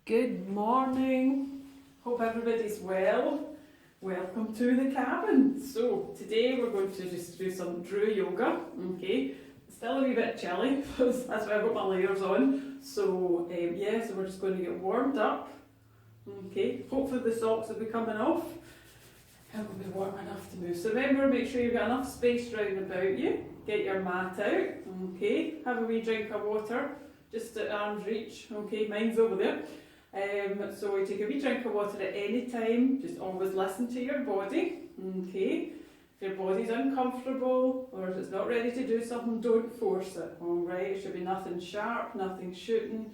Good morning. Hope everybody's well. Welcome to the cabin. So today we're going to just do some Drew yoga. Okay, still a wee bit chilly, that's why I've got my layers on. So so we're just going to get warmed up. Okay, hopefully the socks will be coming off and we'll be warm enough to move. So remember, make sure you've got enough space round about you. Get your mat out. Okay, have a wee drink of water just at arm's reach. Okay, mine's over there. So you take a wee drink of water at any time, just always listen to your body, okay? If your body's uncomfortable or if it's not ready to do something, don't force it, alright? It should be nothing sharp, nothing shooting,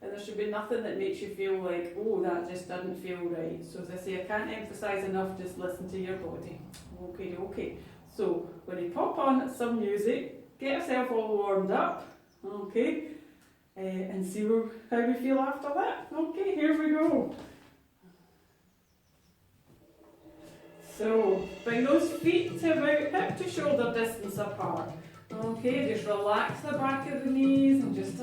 and there should be nothing that makes you feel like, oh, that just doesn't feel right. So as I say, I can't emphasise enough, just listen to your body. Okay. So when you pop on some music, get yourself all warmed up, okay? And see how we feel after that. Okay, here we go. So, bring those feet to about hip to shoulder distance apart. Okay, just relax the back of the knees and just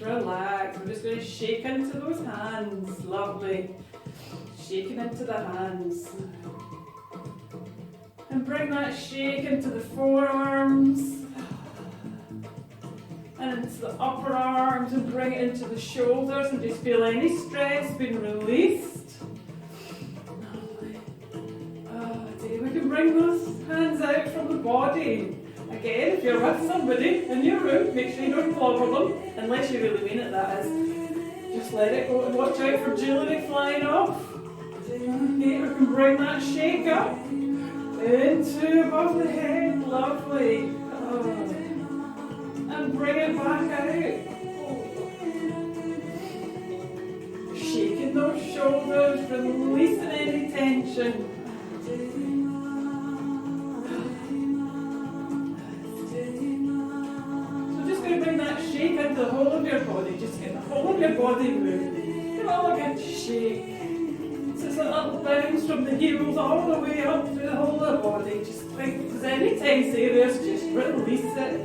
relax. We're just going to shake into those hands. Lovely. Shaking into the hands. And bring that shake into the forearms. And into the upper arms and bring it into the shoulders and just feel any stress being released. We can bring those hands out from the body. Again, if you're with somebody in your room, make sure you don't clobber them, unless you really mean it, that is. Just let it go and watch out for jewellery flying off. Okay, we can bring that shake up into above the head. Lovely. And bring it back out. Shaking those shoulders, releasing any tension. So just going to bring that shake into the whole of your body. Just get the whole of your body moving. Give it all a good shake. So it's like a little bounce from the heels all the way up through the whole of the body. Just think if there's any tense areas, just release it.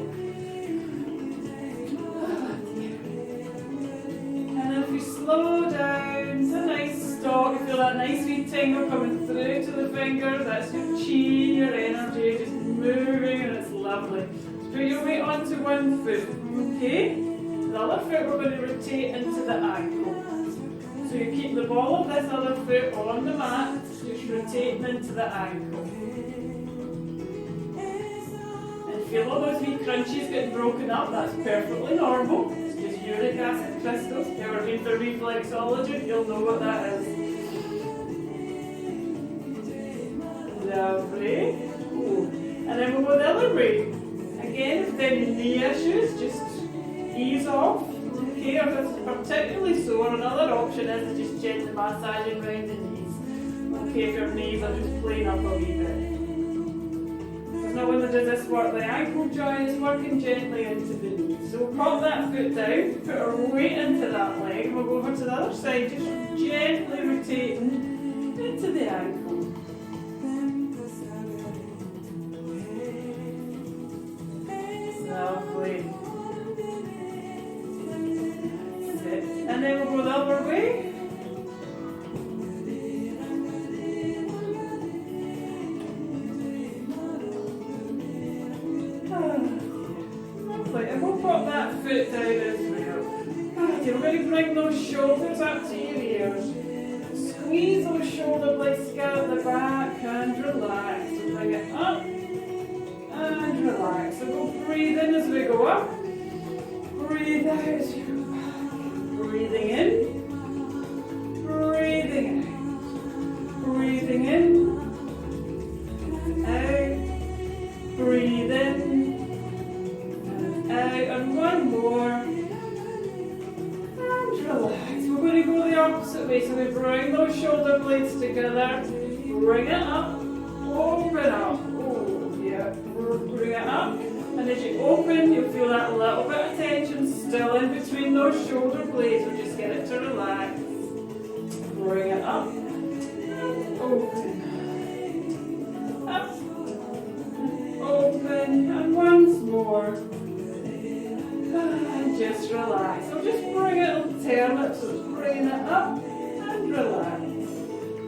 Slow down, it's a nice stop. You feel that nice wee tingle coming through to the fingers. That's your chi, your energy, just moving, and it's lovely. Just put your weight onto one foot, okay? The other foot we're going to rotate into the ankle. So you keep the ball of this other foot on the mat, just rotating into the ankle. And feel all those wee crunchies getting broken up, that's perfectly normal. Uric acid crystals. If you've ever been for reflexology, you'll know what that is. Lovely. And then we'll go the other way. Again, if there are any knee issues, just ease off. Okay, if it's particularly sore, another option is just gently massaging around the knees. Okay, if your knees are just playing up a wee bit. Now when we do this work, the ankle joint is working gently into the knee. So we'll pop that foot down, put our weight into that leg, we'll go over to the other side, just gently rotating into the ankle. Lovely. That's it. And then we'll go the other way. And we'll pop that foot down as well. You're going to bring those shoulders up to your ears. Squeeze those shoulder blades together at the back and relax. So bring it up and relax. So we'll breathe in as we go up. Breathe out as you go back. Breathing in. Breathing out. Breathing in. Out. Breathe in. And one more, and relax. We're going to go the opposite way, so we bring those shoulder blades together, bring it up, open up, bring it up, and as you open, you'll feel that little bit of tension still in between those shoulder blades, so just get it to relax, bring it up, open, up, open, and once more. And just relax. So just bring it alternate. So bringing it up and relax.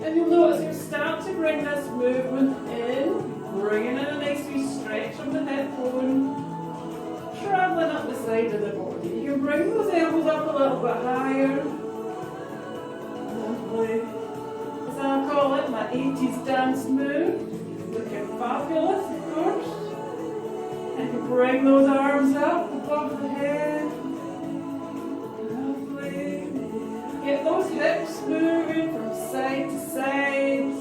And you'll notice you start to bring this movement in, bringing in a nice wee stretch from the hip bone, travelling up the side of the body. You can bring those elbows up a little bit higher. Lovely. As I call it, my 80s dance move. Looking fabulous, of course. And you bring those arms up above the head. Lovely. Get those hips moving from side to side.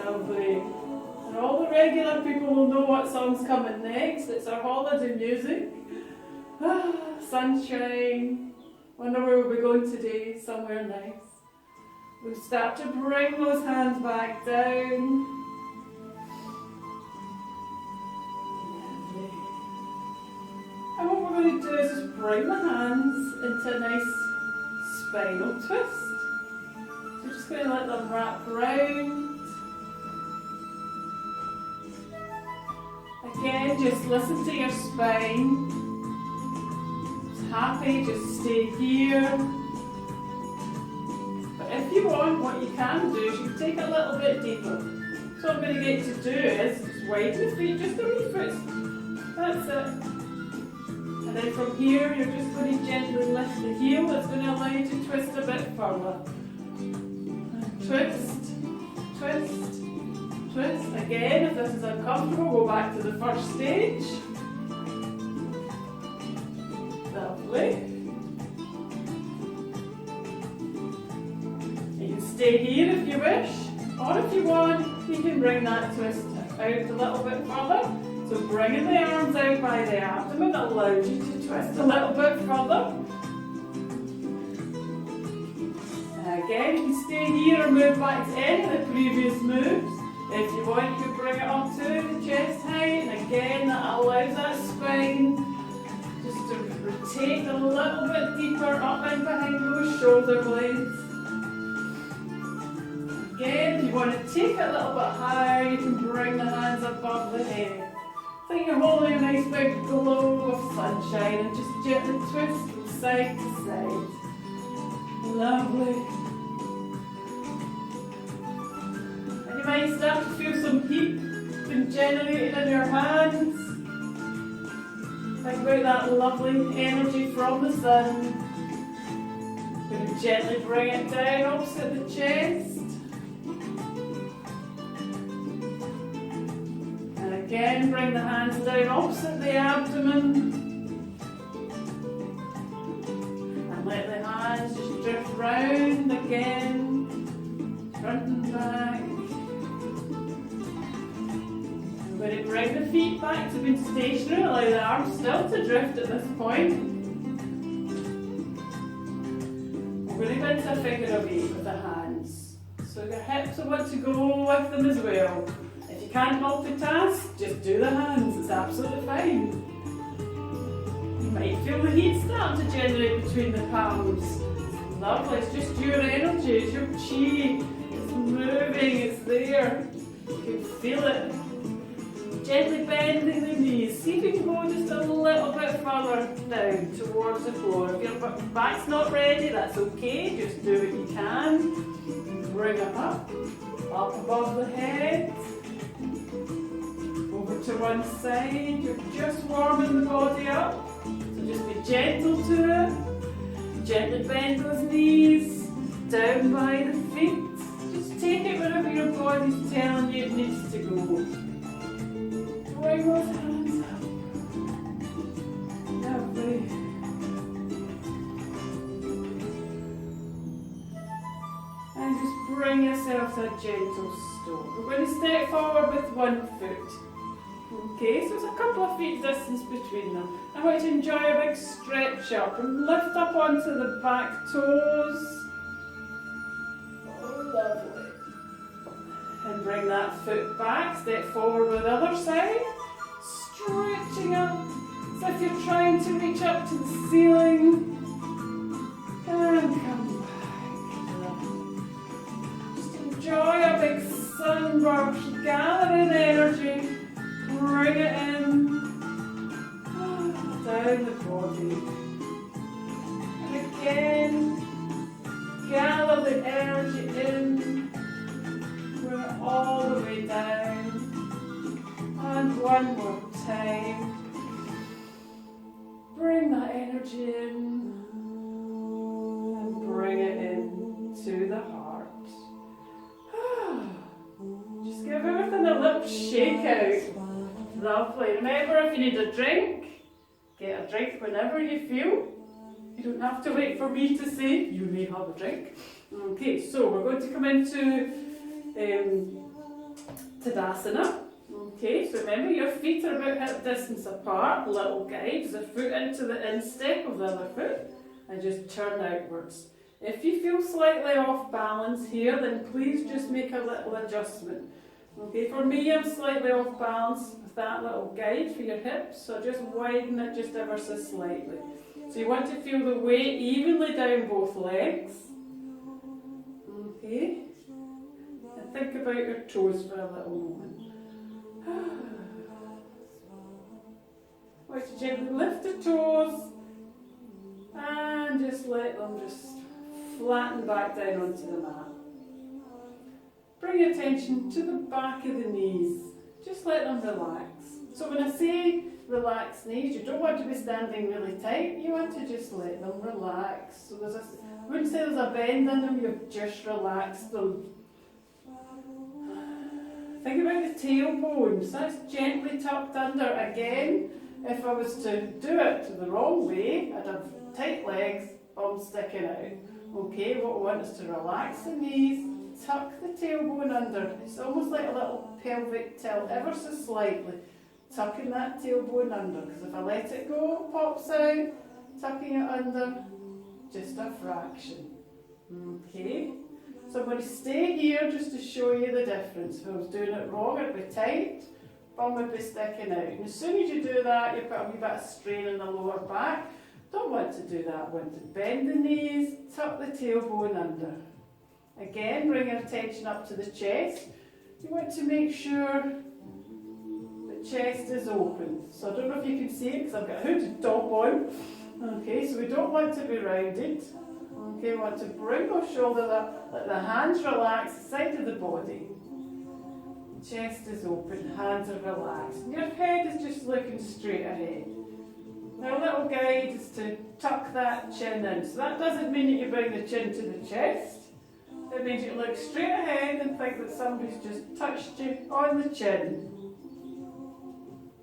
Lovely. And all the regular people will know what song's coming next. It's our holiday music. Sunshine. Wonder where we'll be going today. Somewhere nice. We'll start to bring those hands back down. And what we're going to do is just bring the hands into a nice spinal twist. So we're just going to let them wrap round. Again, just listen to your spine. If happy, just stay here. But if you want, what you can do is you can take it a little bit deeper. So what I'm going to get you to do is just widen the feet just a wee foot. That's it. And then from here, you're just going to gently lift the heel. That's going to allow you to twist a bit further. And twist, twist, twist. Again, if this is uncomfortable, go back to the first stage. Lovely. You can stay here if you wish, or if you want, you can bring that twist out a little bit further. So bringing the arms out by the abdomen allows you to twist a little bit further. Again, you can stay here or move back to any of the previous moves. If you want, you can bring it up to the chest height, and again, that allows that spine just to rotate a little bit deeper up and behind those shoulder blades. Again, if you want to take it a little bit higher, you can bring the hands above the head. Think you're holding a nice big globe of sunshine and just gently twist from side to side. Lovely. And you might start to feel some heat being generated in your hands. Think about that lovely energy from the sun. Going to gently bring it down opposite the chest. Again, bring the hands down opposite the abdomen. And let the hands just drift round again, front and back. I'm going to bring the feet back to being stationary, allow the arms still to drift at this point. We're going to go into a figure of 8 with the hands. So your hips will want to go with them as well. If you can't multitask, just do the hands, it's absolutely fine. You might feel the heat starting to generate between the palms. It's lovely, it's just your energy, it's your chi, it's moving, it's there. You can feel it. Gently bending the knees, see if you can go just a little bit further down towards the floor. If your back's not ready, that's okay, just do what you can. Bring it up above the head. Over to one side, you're just warming the body up, so just be gentle to it. Gently bend those knees, down by the feet. Just take it wherever your body's telling you it needs to go. Bring those hands up. Lovely. And just bring yourself to a gentle stop. We're going to step forward with one foot. Okay, so it's a couple of feet distance between them. I want you to enjoy a big stretch up and lift up onto the back toes. Oh, lovely. And bring that foot back, step forward with the other side. Stretching up as if you're trying to reach up to the ceiling. And come back. Just enjoy a big sunburst, gathering energy. Bring it in. down the body. And again, gather the energy in, bring it all the way down. And one more time. Bring that energy in and bring it in to the heart. Just give everything a little shake out. Lovely. Remember, if you need a drink, get a drink whenever you feel. You don't have to wait for me to say you may have a drink. Okay, so we're going to come into Tadasana. Okay, so remember your feet are about hip distance apart. Little guide, the foot into the instep of the other foot and just turn outwards. If you feel slightly off balance here, then please just make a little adjustment. Okay, for me I'm slightly off balance with that little guide for your hips, so just widen it just ever so slightly. So you want to feel the weight evenly down both legs. Okay, and think about your toes for a little moment. Want to gently lift the toes and just let them just flatten back down onto the mat. Bring your attention to the back of the knees. Just let them relax. So when I say relax knees, you don't want to be standing really tight. You want to just let them relax. So I wouldn't say there's a bend in them, you've just relaxed them. Think about the tailbone, so that's gently tucked under. Again, if I was to do it the wrong way, I'd have tight legs, bum sticking out. Okay, what we want is to relax the knees, tuck the tailbone under. It's almost like a little pelvic tilt, ever so slightly. Tucking that tailbone under, because if I let it go, it pops out. Tucking it under, just a fraction. Okay. So I'm going to stay here just to show you the difference. If I was doing it wrong, it'd be tight, bum would be sticking out. And as soon as you do that, you put a wee bit of strain in the lower back. Don't want to do that. Want to bend the knees, tuck the tailbone under. Again, bring your attention up to the chest. You want to make sure the chest is open. So I don't know if you can see it because I've got a hooded top on. Okay, so we don't want to be rounded. Okay, we want to bring those shoulders up, let the hands relax, side of the body. Chest is open, hands are relaxed. And your head is just looking straight ahead. Now a little guide is to tuck that chin in. So that doesn't mean that you bring the chin to the chest. It means you look straight ahead and think that somebody's just touched you on the chin.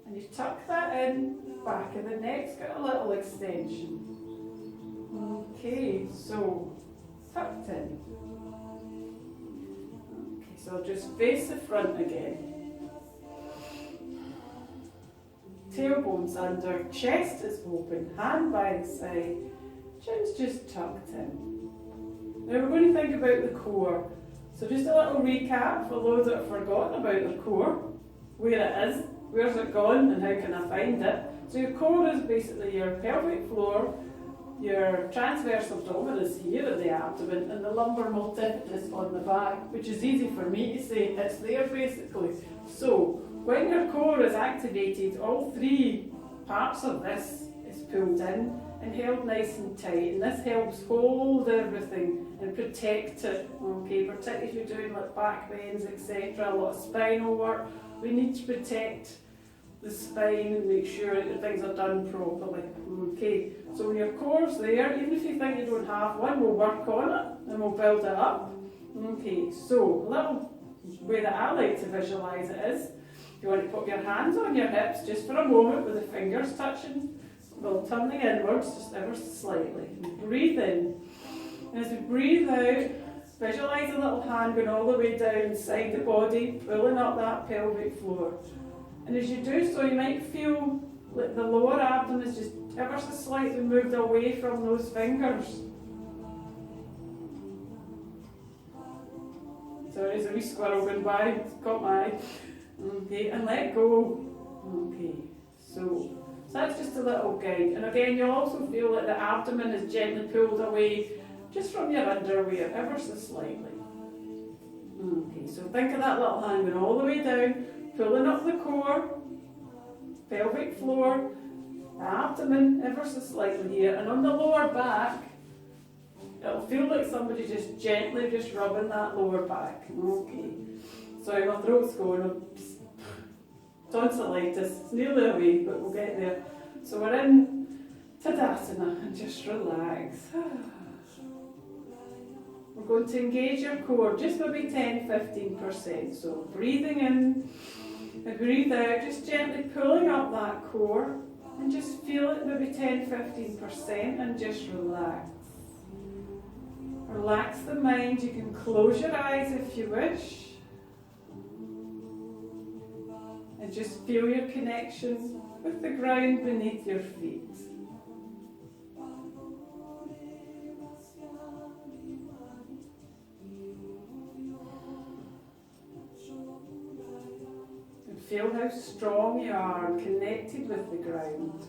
And you tuck that in, back of the neck's got a little extension. Okay, so tucked in. Okay, so I'll just face the front again. Tailbone's under, chest is open, hand by the side, chin's just tucked in. Now we're going to think about the core. So just a little recap for those that have forgotten about the core, where it is, where's it gone and how can I find it. So your core is basically your pelvic floor, your transverse abdominis here at the abdomen, and the lumbar multifidus on the back, which is easy for me to say, it's there basically. So when your core is activated, all three parts of this is pulled in and held nice and tight, and this helps hold everything and protect it. Okay, particularly if you're doing like back bends, etc., a lot of spinal work, we need to protect the spine and make sure that things are done properly. Okay, so when your core's there, even if you think you don't have one, we'll work on it and we'll build it up. Okay, so a little way that I like to visualise it is, you want to put your hands on your hips just for a moment with the fingers touching, well, turning inwards just ever so slightly. Breathe in. And as we breathe out, visualise a little hand going all the way down inside the body, pulling up that pelvic floor. And as you do so, you might feel like the lower abdomen is just ever so slightly moved away from those fingers. Sorry, there's a wee squirrel going by, it's caught my eye. Okay, and let go. Okay, so that's just a little guide. And again, you'll also feel that the abdomen is gently pulled away just from your underwear, ever so slightly. Okay, so think of that little hand going all the way down, pulling up the core, pelvic floor, abdomen ever so slightly here, and on the lower back, it'll feel like somebody just gently just rubbing that lower back. Okay. Sorry, my throat's going. Tonsillitis. It's nearly away, but we'll get there. So we're in Tadasana and just relax. We're going to engage your core just maybe 10-15%. So breathing in and breathe out, just gently pulling up that core and just feel it maybe 10-15% and just relax. Relax the mind. You can close your eyes if you wish. And just feel your connection with the ground beneath your feet. And feel how strong you are and connected with the ground.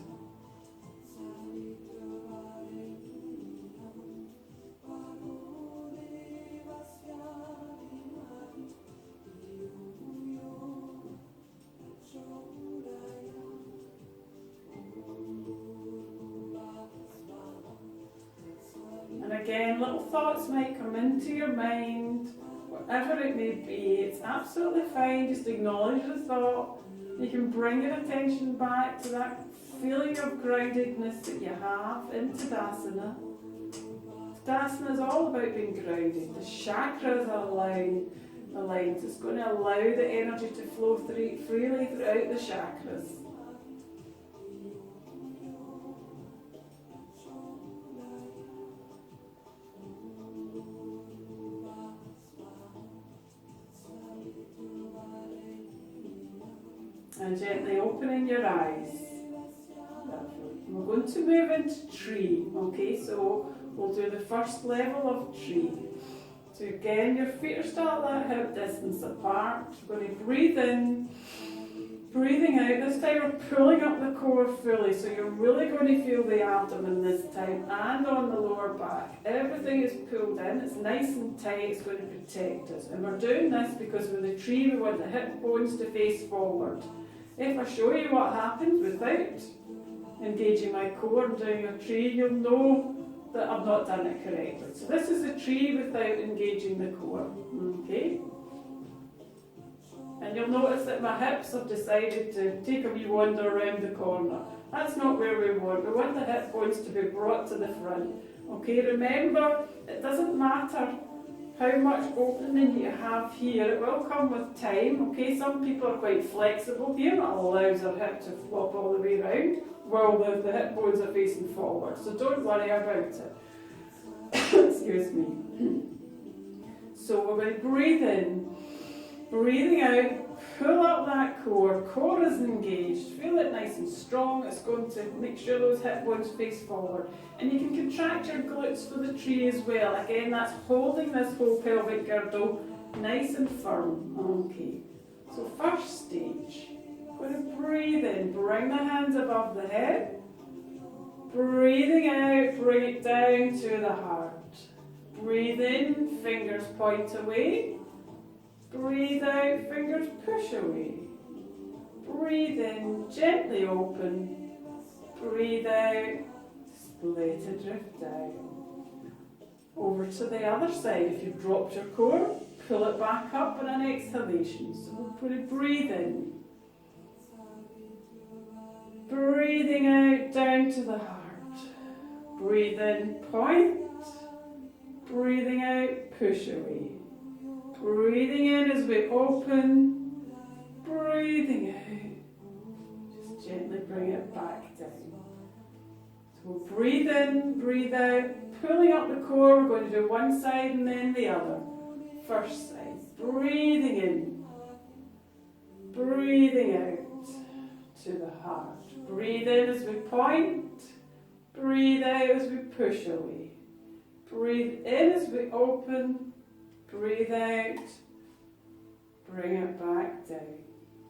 Again, little thoughts might come into your mind, whatever it may be, it's absolutely fine, just acknowledge the thought. You can bring your attention back to that feeling of groundedness that you have in Tadasana. Tadasana is all about being grounded. The chakras are aligned. It's going to allow the energy to flow freely throughout the chakras. And gently opening your eyes. We're going to move into tree, okay? So we'll do the first level of tree. So again, your feet are still at that hip distance apart. We're going to breathe in, breathing out. This time we're pulling up the core fully, so you're really going to feel the abdomen this time and on the lower back. Everything is pulled in, it's nice and tight, it's going to protect us. And we're doing this because with the tree we want the hip bones to face forward. If I show you what happens without engaging my core and doing a tree, you'll know that I've not done it correctly. So this is a tree without engaging the core, okay? And you'll notice that my hips have decided to take a wee wander around the corner. That's not where we want. We want the hip bones to be brought to the front. Okay, remember, it doesn't matter how much opening you have here, it will come with time, okay? Some people are quite flexible here, that allows their hip to flop all the way around while the hip bones are facing forward, so don't worry about it. Excuse me. So we're going to breathe in, breathing out, pull up that core, core is engaged, feel it nice and strong, it's going to make sure those hip bones face forward. And you can contract your glutes for the tree as well. Again, that's holding this whole pelvic girdle nice and firm. Okay, so first stage, going to breathe in, bring the hands above the head, breathing out, bring it down to the heart. Breathe in, fingers point away. Breathe out, fingers push away. Breathe in, gently open. Breathe out, split and drift down. Over to the other side. If you've dropped your core, pull it back up in an exhalation. So we'll put it, breathe in. Breathing out, down to the heart. Breathe in, point. Breathing out, push away. Breathing in as we open, breathing out. Just gently bring it back down. So we'll breathe in, breathe out, pulling up the core. We're going to do one side and then the other. First side, breathing in, breathing out to the heart. Breathe in as we point, breathe out as we push away. Breathe in as we open, breathe out, bring it back down.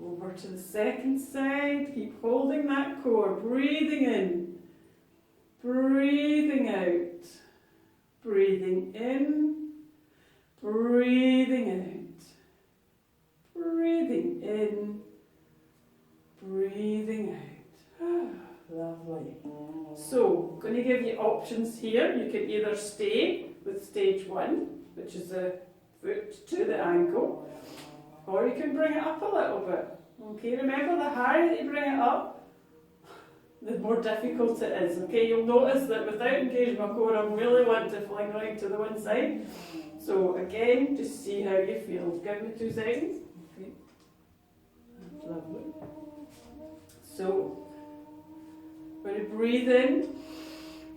Over to the second side, keep holding that core, breathing in, breathing out, breathing in, breathing out, breathing in, breathing out. Lovely. So, I'm going to give you options here. You can either stay with stage 1, which is the foot to the ankle, or you can bring it up a little bit. Okay, remember the higher that you bring it up, the more difficult it is. Okay, you'll notice that without engaging my core, I'm really want to fling right to the one side. So again, just see how you feel. Give me 2 seconds. Okay, that's lovely. So, when you breathe in,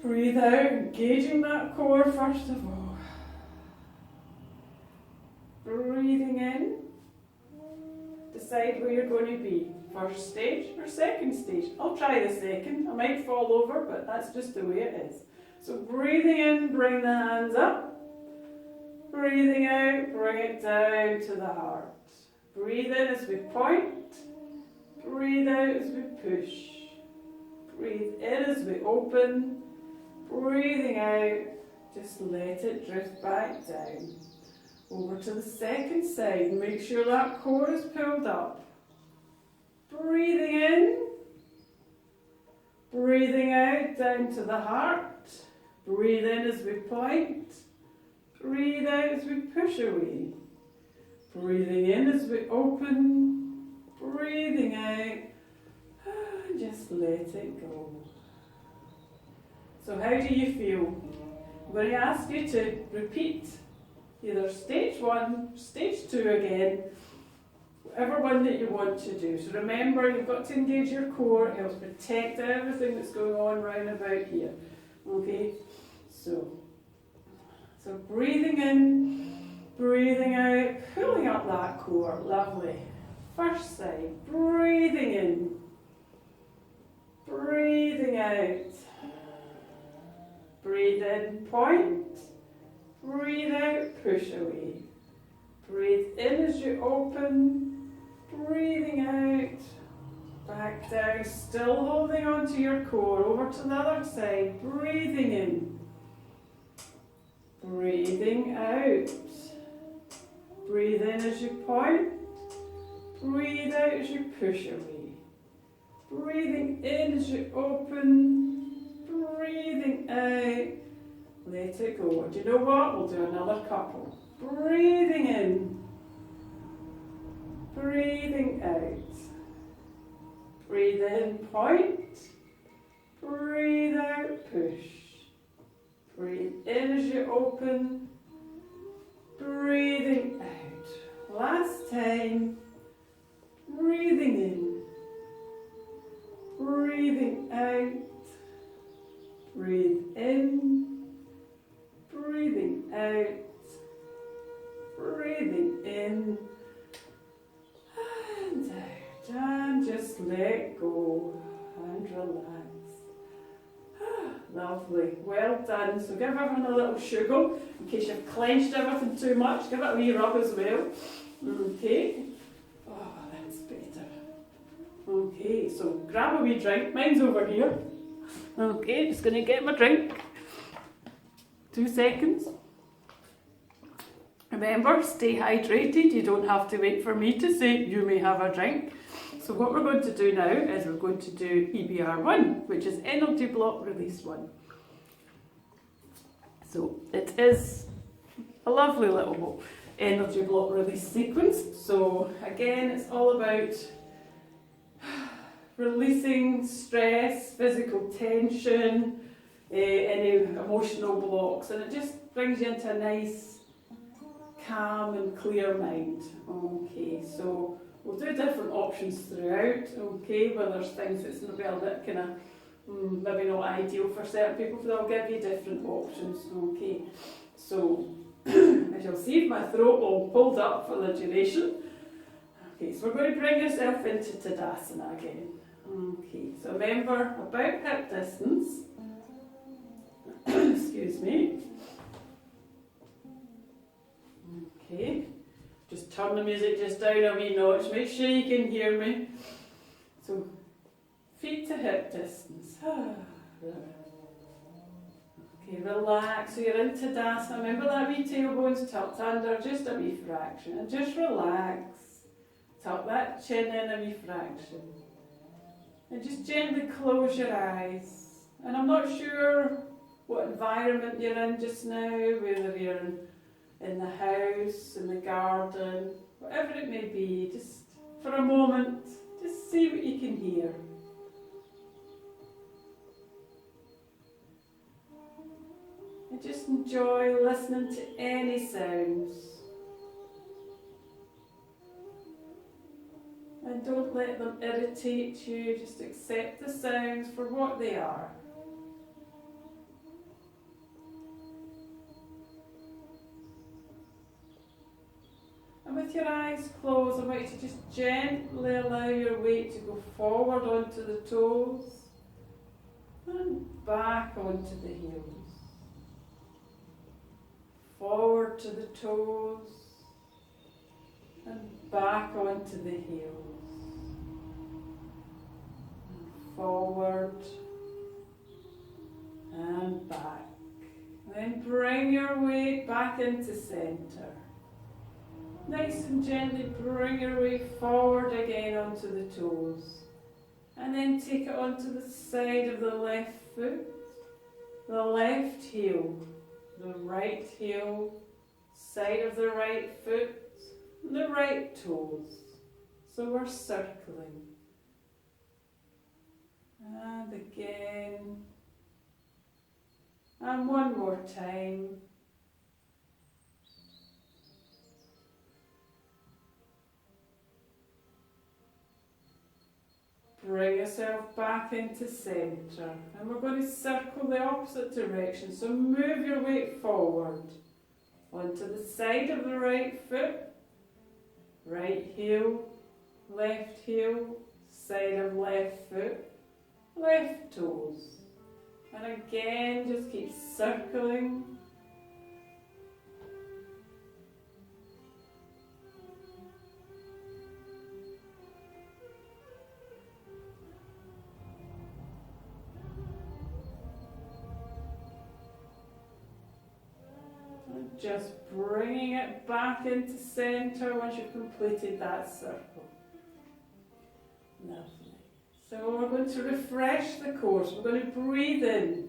breathe out, engaging that core first of all. Breathing in, decide where you're going to be. First stage or second stage? I'll try the second. I might fall over, but that's just the way it is. So breathing in, bring the hands up. Breathing out, bring it down to the heart. Breathe in as we point. Breathe out as we push. Breathe in as we open. Breathing out, just let it drift back down. Over to the second side. Make sure that core is pulled up. Breathing in. Breathing out down to the heart. Breathe in as we point. Breathe out as we push away. Breathing in as we open. Breathing out. And just let it go. So how do you feel? I'm going to ask you to repeat either stage 1, stage 2 again, whatever one that you want to do. So remember, you've got to engage your core. It helps protect everything that's going on round about here. Okay, so breathing in, breathing out, pulling up that core. Lovely. First side, breathing in, breathing out. Breathe in, point. Breathe out, push away. Breathe in as you open. Breathing out. Back down, still holding on to your core. Over to the other side. Breathing in. Breathing out. Breathe in as you point. Breathe out as you push away. Breathing in as you open. Breathing out. Let it go. Do you know what? We'll do another couple. Breathing in. Breathing out. Breathe in, point. Breathe out, push. Breathe in as you open. Breathing out. Last time. Breathing in. Breathing out. Breathe in. Breathing out. Breathing in. And out. And just let go and relax. Lovely, well done. So give everyone a little sugar in case you've clenched everything too much. Give it a wee rub as well. Okay. Oh, that's better. Okay, so grab a wee drink. Mine's over here. Okay, just going to get my drink. 2 seconds. Remember, stay hydrated. You don't have to wait for me to say you may have a drink. So what we're going to do now is we're going to do EBR1, which is energy block release 1. So it is a lovely little energy block release sequence. So again, it's all about releasing stress, physical tension, any emotional blocks, and it just brings you into a nice, calm and clear mind. Okay, so we'll do different options throughout, okay, where there's things that's maybe a bit kind of maybe not ideal for certain people, but I'll give you different options, okay. So, as you'll see, my throat will hold up for the duration. Okay, so we're going to bring yourself into Tadasana again. Okay, so remember, about hip distance, excuse me. Okay. Just turn the music just down a wee notch, make sure you can hear me. So, feet to hip distance. Okay, relax. So you're in Tadasana. Remember that wee tailbone's tucked under, just a wee fraction. And just relax. Tuck that chin in a wee fraction. And just gently close your eyes. And I'm not sure what environment you're in just now, whether you're in the house, in the garden, whatever it may be, just for a moment, just see what you can hear. And just enjoy listening to any sounds. And don't let them irritate you, just accept the sounds for what they are. And with your eyes closed, I want you to just gently allow your weight to go forward onto the toes and back onto the heels. Forward to the toes and back onto the heels. And forward and back. And then bring your weight back into centre. Nice and gently bring your weight forward again onto the toes. And then take it onto the side of the left foot, the left heel, the right heel, side of the right foot, the right toes. So we're circling. And again. And one more time. Bring yourself back into centre, and we're going to circle the opposite direction, so move your weight forward onto the side of the right foot, right heel, side of left foot, left toes, and again just keep circling. Just bringing it back into centre once you've completed that circle. Lovely. So we're going to refresh the course. We're going to breathe in,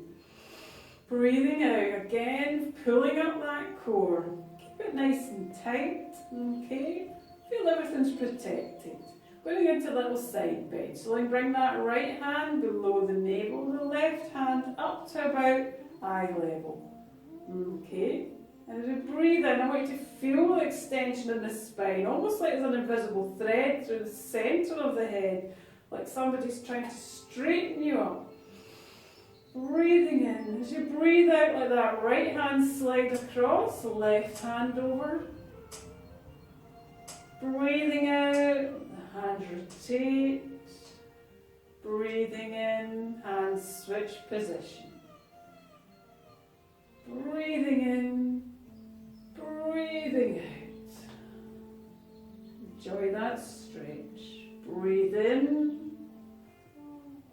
breathing out. Again, pulling up that core. Keep it nice and tight, okay? Feel everything's protected. Going into a little side bend. So then bring that right hand below the navel, the left hand up to about eye level. Okay? And as we breathe in, I want you to feel the extension in the spine, almost like there's an invisible thread through the centre of the head, like somebody's trying to straighten you up. Breathing in. As you breathe out like that, right hand slide across, left hand over. Breathing out, the hand rotate. Breathing in, hands switch position. Breathing in, breathing out. Enjoy that stretch. Breathe in,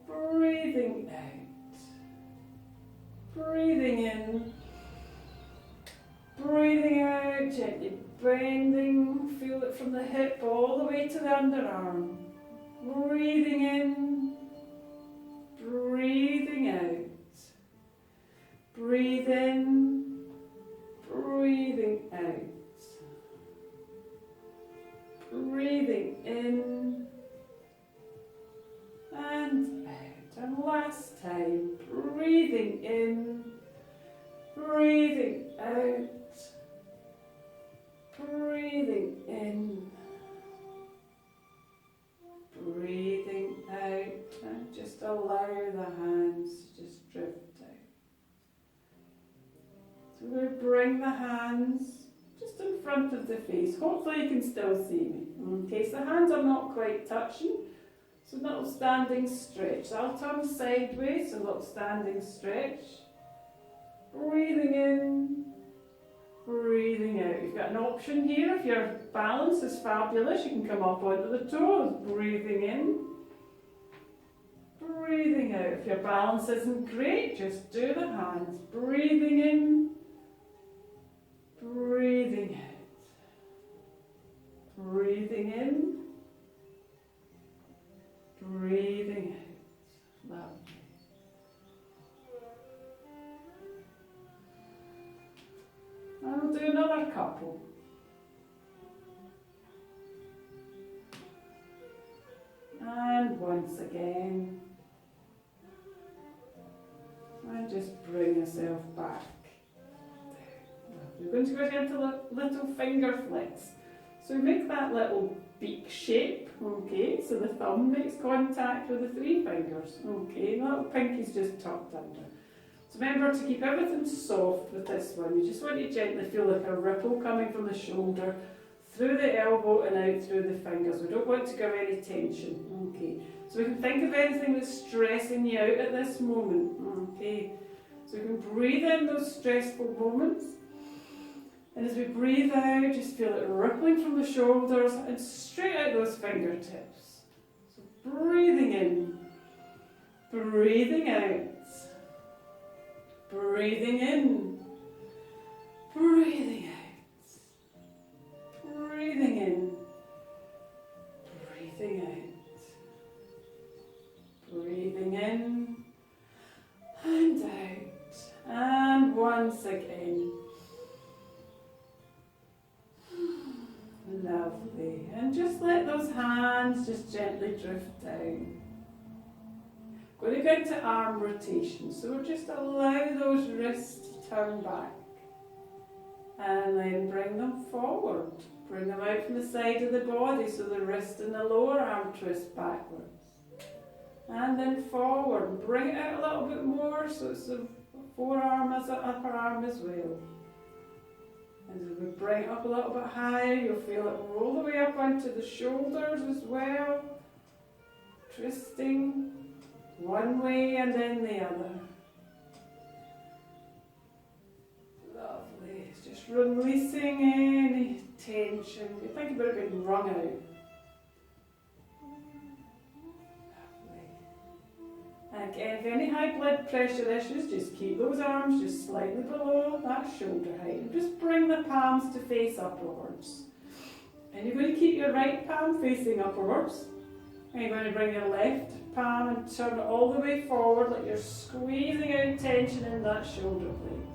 breathing out. Breathing in, breathing out, gently bending. Feel it from the hip all the way to the underarm. Breathing in, breathing out. Breathe in, breathing out. Breathing in and out. And last time, breathing in, breathing out. Breathing in, breathing out. And just allow the hands to just drift. So we're going to bring the hands just in front of the face. Hopefully you can still see me. Okay, so the hands are not quite touching. So little standing stretch. So I'll turn sideways, so little standing stretch. Breathing in, breathing out. You've got an option here. If your balance is fabulous, you can come up onto the toes. Breathing in, breathing out. If your balance isn't great, just do the hands. Breathing in, breathing out. Breathing in, breathing out. Lovely. And once again. And just bring yourself back. We're going to go into little finger flicks. So make that little beak shape, okay, so the thumb makes contact with the three fingers, okay, the little pinky's just tucked under. So remember to keep everything soft with this one. You just want to gently feel like a ripple coming from the shoulder, through the elbow and out through the fingers. We don't want to give any tension, okay. So we can think of anything that's stressing you out at this moment, okay. So we can breathe in those stressful moments. And as we breathe out, just feel it rippling from the shoulders and straight out those fingertips. So breathing in, breathing out, breathing in, breathing out, breathing in, breathing out, breathing in and out. And once again. Lovely. And just let those hands just gently drift down. Going to go into arm rotation. So we'll just allow those wrists to turn back. And then bring them forward. Bring them out from the side of the body so the wrist and the lower arm twist backwards. And then forward. Bring it out a little bit more so it's the forearm as the upper arm as well. And as we bring it up a little bit higher, you'll feel it roll the way up onto the shoulders as well. Twisting one way and then the other. Lovely. It's just releasing any tension. You think about it being wrung out. Again, if any high blood pressure issues, just keep those arms just slightly below that shoulder height. And just bring the palms to face upwards. And you're going to keep your right palm facing upwards. And you're going to bring your left palm and turn it all the way forward like you're squeezing out tension in that shoulder blade.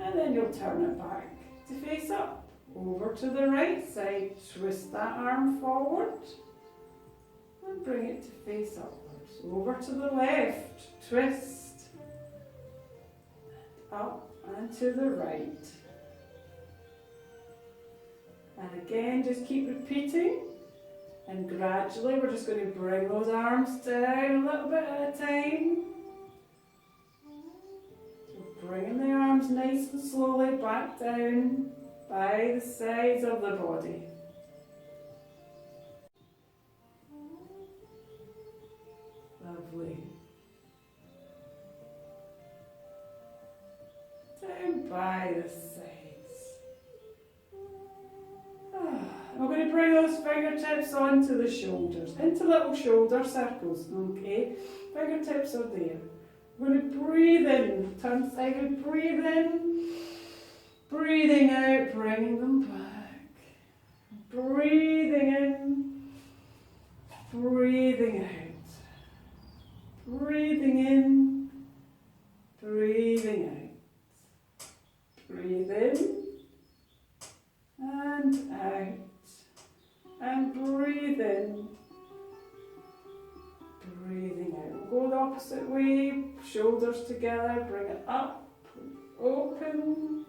And then you'll turn it back to face up. Over to the right side, twist that arm forward. And bring it to face up. Over to the left, twist, up and to the right. And again, just keep repeating. And gradually, we're just going to bring those arms down a little bit at a time. So bringing the arms nice and slowly back down by the sides of the body. Lovely. Down by the sides. We're going to bring those fingertips onto the shoulders, into little shoulder circles, okay? Fingertips are there. We're going to breathe in, turn side, breathe in, breathing out, bringing them back. Breathing in, breathing out. Breathing in, breathing out. Breathe in and out. And breathe in, breathing out. We'll go the opposite way, shoulders together, bring it up, open.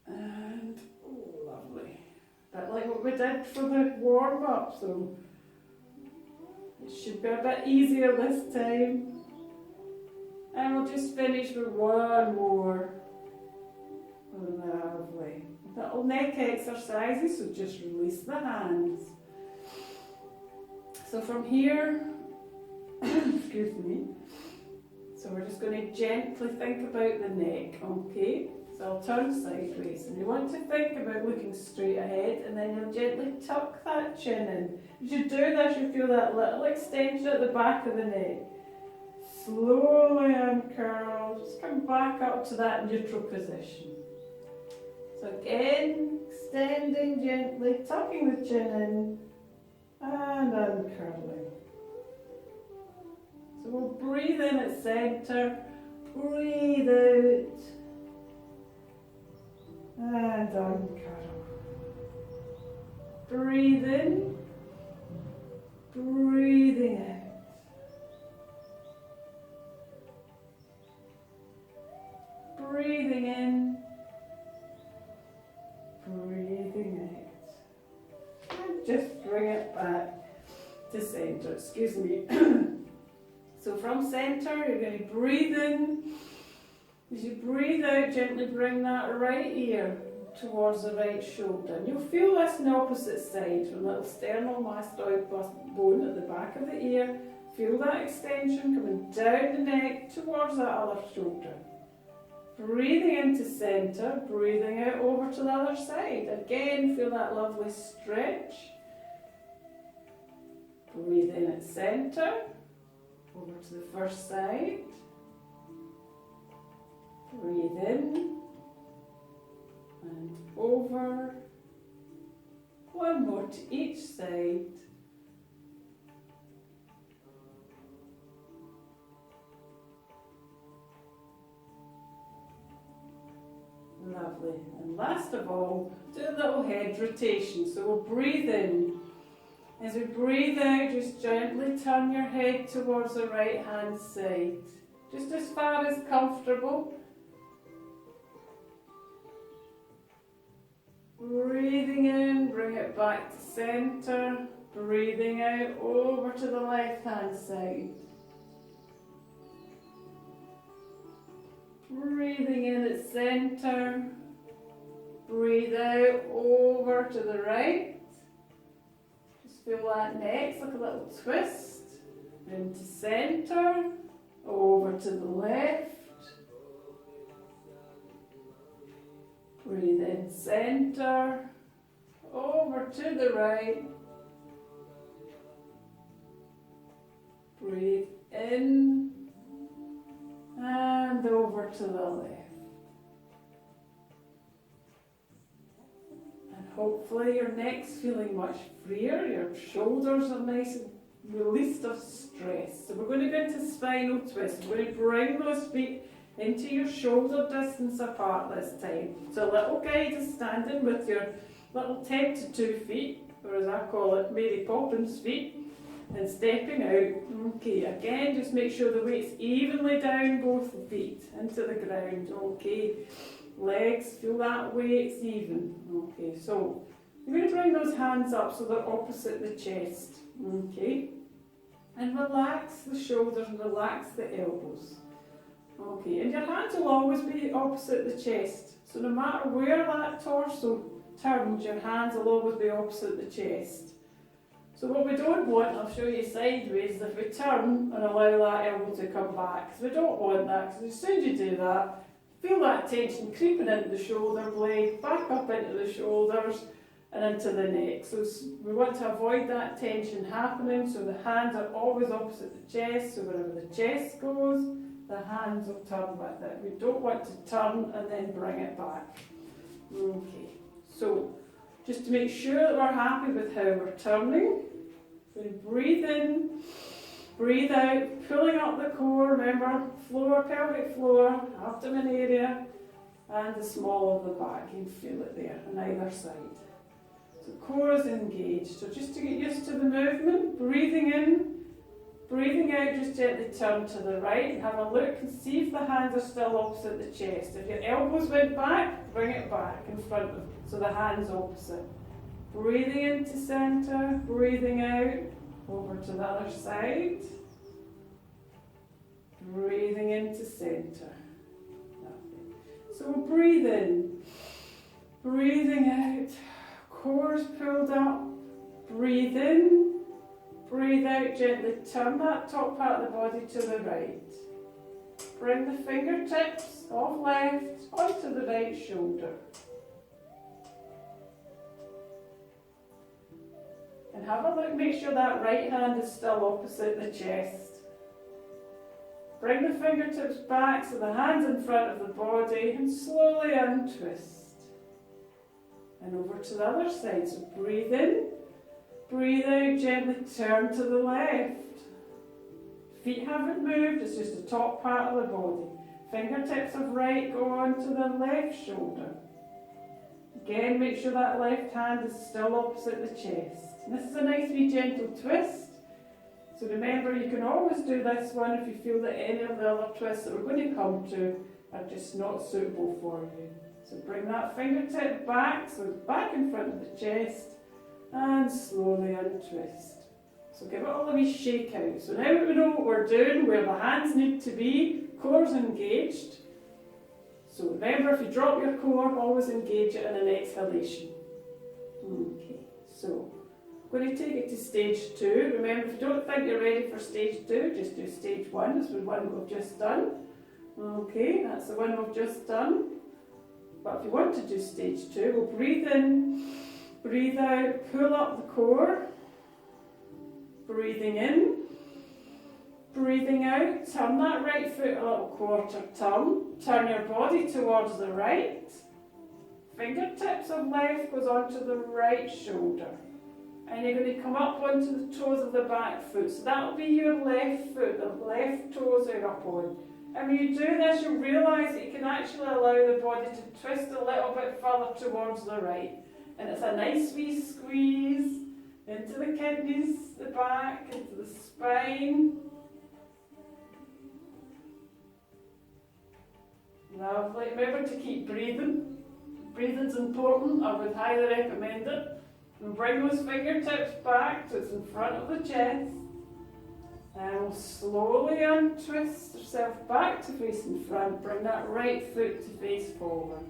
And, oh, lovely. A bit like what we did for the warm-up, so it should be a bit easier this time. And we'll just finish with one more. Lovely. Little neck exercises, so just release the hands. So from here, excuse me, so we're just going to gently think about the neck, okay? So I'll turn sideways, and you want to think about looking straight ahead, and then you'll gently tuck that chin in. As you do this, you feel that little extension at the back of the neck. Slowly uncurl, just come back up to that neutral position. So again, extending gently, tucking the chin in, and uncurling. So we'll breathe in at centre, breathe out, and uncurl. Breathe in, Breathing out. Breathing in. Breathing out. And just bring it back to centre. Excuse me. So from centre, you're going to breathe in. As you breathe out, gently bring that right ear towards the right shoulder. And you'll feel this on the opposite side, from the little sternal-mastoid bone at the back of the ear. Feel that extension coming down the neck towards that other shoulder. Breathing into centre, breathing out over to the other side. Again, feel that lovely stretch. Breathe in at centre, over to the first side. Breathe in and over. One more to each side. Lovely. And last of all, do a little head rotation. So we'll breathe in. As we breathe out, just gently turn your head towards the right hand side. Just as far as comfortable. Breathing in, bring it back to centre. Breathing out over to the left hand side. Breathing in at centre. Breathe out over to the right. Just feel that next, like a little twist. Into centre. Over to the left. Breathe in centre. Over to the right. Breathe in. And over to the left. And hopefully your neck's feeling much freer, your shoulders are nice and released of stress. So we're going to go into spinal twist. We're going to bring those feet into your shoulder distance apart this time. So a little guide is standing with your little 10 to 2 feet, or as I call it, Mary Poppins feet. And stepping out. Okay, again, just make sure the weight's evenly down both feet into the ground. Okay, legs, feel that weight's even. Okay, so you're going to bring those hands up so they're opposite the chest. Okay, and relax the shoulders and relax the elbows. Okay, and your hands will always be opposite the chest. So no matter where that torso turns, your hands will always be opposite the chest. So what we don't want, I'll show you sideways, is if we turn and allow that elbow to come back. Because we don't want that, because as soon as you do that, feel that tension creeping into the shoulder blade, back up into the shoulders and into the neck. So we want to avoid that tension happening, so the hands are always opposite the chest, so wherever the chest goes, the hands will turn with it. We don't want to turn and then bring it back. Okay, so just to make sure that we're happy with how we're turning, we breathe in, breathe out, pulling up the core, remember, floor, pelvic floor, abdomen area, and the small of the back. You can feel it there on either side. So core is engaged. So just to get used to the movement, breathing in, breathing out, just gently turn to the right and have a look and see if the hands are still opposite the chest. If your elbows went back, bring it back in front of, so the hands opposite. Breathing into centre, breathing out, over to the other side. Breathing into centre. So we'll breathe in, breathing out, core's pulled up, breathe in, breathe out, gently turn that top part of the body to the right. Bring the fingertips off left onto the right shoulder. And have a look, make sure that right hand is still opposite the chest. Bring the fingertips back so the hand's in front of the body and slowly untwist. And over to the other side. So breathe in, breathe out, gently turn to the left. Feet haven't moved, it's just the top part of the body. Fingertips of right go on to the left shoulder. Again, make sure that left hand is still opposite the chest. And this is a nice wee gentle twist. So remember, you can always do this one if you feel that any of the other twists that we're going to come to are just not suitable for you. So bring that fingertip back, so it's back in front of the chest, and slowly untwist. So give it all a wee shake out. So now that we know what we're doing, where the hands need to be, core's engaged. So remember, if you drop your core, always engage it in an exhalation. Okay, so I'm going to take it to stage 2. Remember, if you don't think you're ready for stage 2, just do stage 1. This was one we've just done. Okay, that's the one we've just done. But if you want to do stage 2, we'll breathe in, breathe out, pull up the core. Breathing in, breathing out, turn that right foot a little quarter turn your body towards the right, fingertips of left goes onto the right shoulder, and you're going to come up onto the toes of the back foot, so that'll be your left foot, the left toes are up on. And when you do this, you'll realise that you can actually allow the body to twist a little bit further towards the right, and it's a nice wee squeeze into the kidneys, the back, into the spine. Lovely. Remember to keep breathing. Breathing's important. I would highly recommend it. And bring those fingertips back so it's in front of the chest. And we'll slowly untwist yourself back to face in front. Bring that right foot to face forward.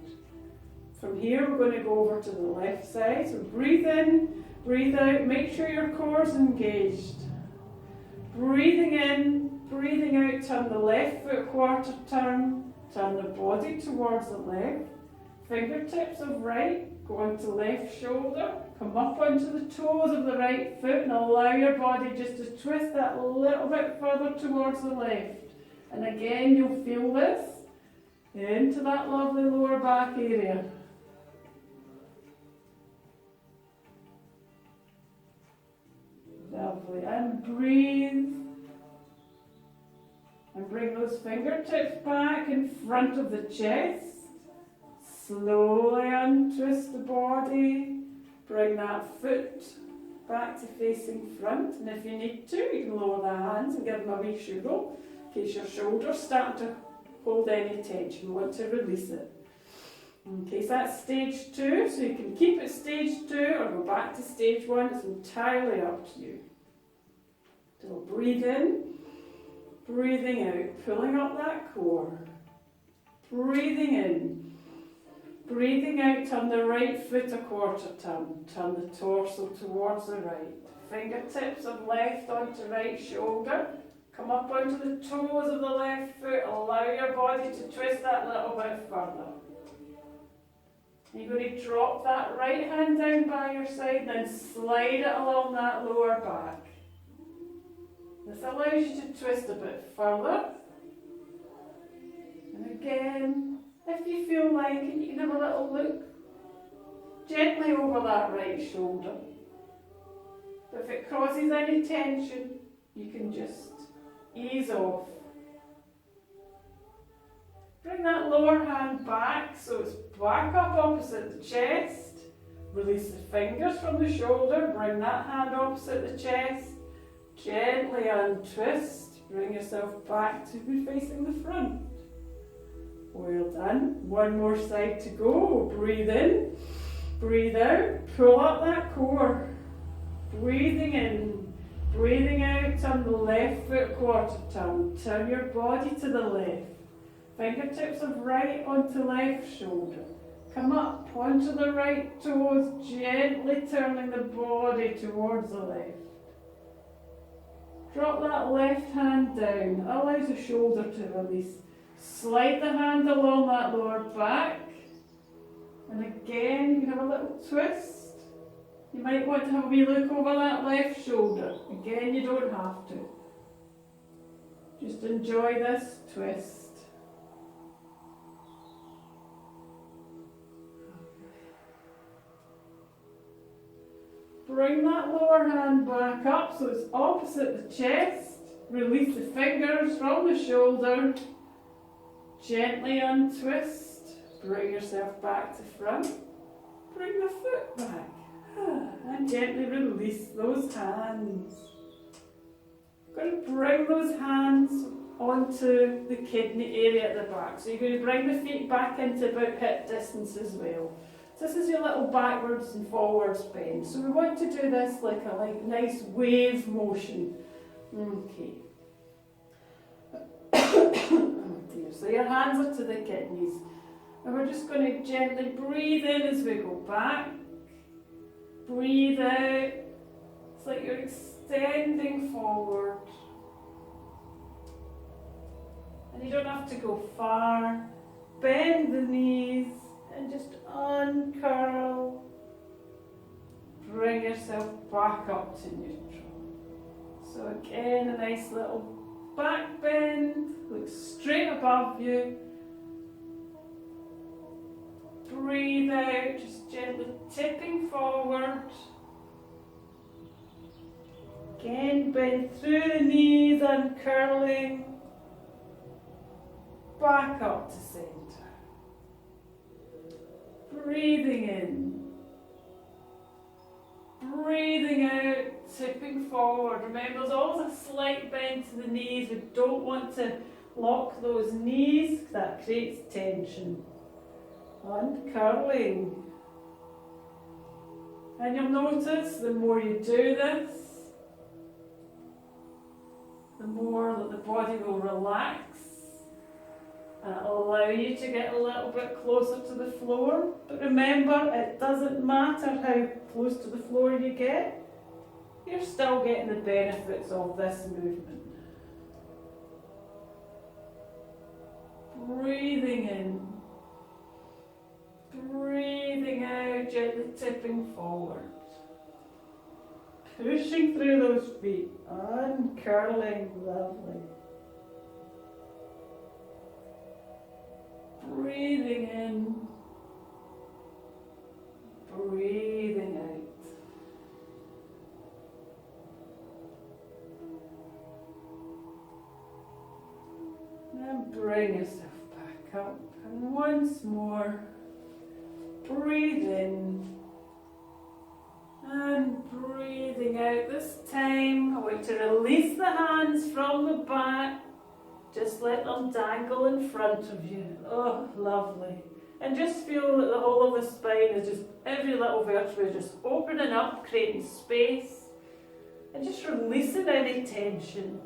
From here we're going to go over to the left side. So breathe in. Breathe out, make sure your core's engaged. Breathing in, breathing out, turn the left foot quarter turn the body towards the left. Fingertips of right, go onto left shoulder, come up onto the toes of the right foot and allow your body just to twist that a little bit further towards the left. And again, you'll feel this into that lovely lower back area. Lovely, and breathe. And bring those fingertips back in front of the chest. Slowly untwist the body. Bring that foot back to facing front. And if you need to, you can lower the hands and give them a wee shuggle in case your shoulders start to hold any tension. You want to release it. Okay, so that's stage 2, so you can keep it stage 2 or go back to stage 1, it's entirely up to you. So breathe in, breathing out, pulling up that core. Breathing in, breathing out, turn the right foot a quarter turn the torso towards the right. Fingertips of left onto right shoulder. Come up onto the toes of the left foot, allow your body to twist that little bit further. You're going to drop that right hand down by your side and then slide it along that lower back. This allows you to twist a bit further. And again, if you feel like it, you can have a little look gently over that right shoulder. But if it causes any tension, you can just ease off. Bring that lower hand back so it's back up opposite the chest. Release the fingers from the shoulder. Bring that hand opposite the chest. Gently untwist. Bring yourself back to be facing the front. Well done. One more side to go. Breathe in. Breathe out. Pull up that core. Breathing in. Breathing out. Turn the left foot quarter turn. Turn your body to the left. Fingertips of right onto left shoulder. Come up onto the right toes, gently turning the body towards the left. Drop that left hand down, allows the shoulder to release. Slide the hand along that lower back. And again, you can have a little twist. You might want to have a wee look over that left shoulder. Again, you don't have to. Just enjoy this twist. Bring that lower hand back up so it's opposite the chest. Release the fingers from the shoulder. Gently untwist. Bring yourself back to front. Bring the foot back. And gently release those hands. Going to bring those hands onto the kidney area at the back. So you're going to bring the feet back into about hip distance as well. So this is your little backwards and forwards bend. So we want to do this like a nice wave motion. Okay. Oh dear. So your hands are to the kidneys. And we're just going to gently breathe in as we go back. Breathe out. It's like you're extending forward. And you don't have to go far. Bend the knees and just uncurl. Bring yourself back up to neutral. So again, a nice little back bend. Look straight above you. Breathe out, just gently tipping forward. Again, bend through the knees, uncurling. Back up to centre. Breathing in. Breathing out, tipping forward. Remember, there's always a slight bend to the knees. We don't want to lock those knees, because that creates tension. Uncurling. And you'll notice the more you do this, the more that the body will relax. And it'll allow you to get a little bit closer to the floor. But remember, it doesn't matter how close to the floor you get, you're still getting the benefits of this movement. Breathing in. Breathing out, gently tipping forward. Pushing through those feet, uncurling, lovely. Breathing in, breathing out. And bring yourself back up. And once more. Breathe in and breathing out. This time I want to release the hands from the back. Just let them dangle in front of you. Oh, lovely. And just feel that the whole of the spine is just, every little vertebra is just opening up, creating space. And just releasing any tension.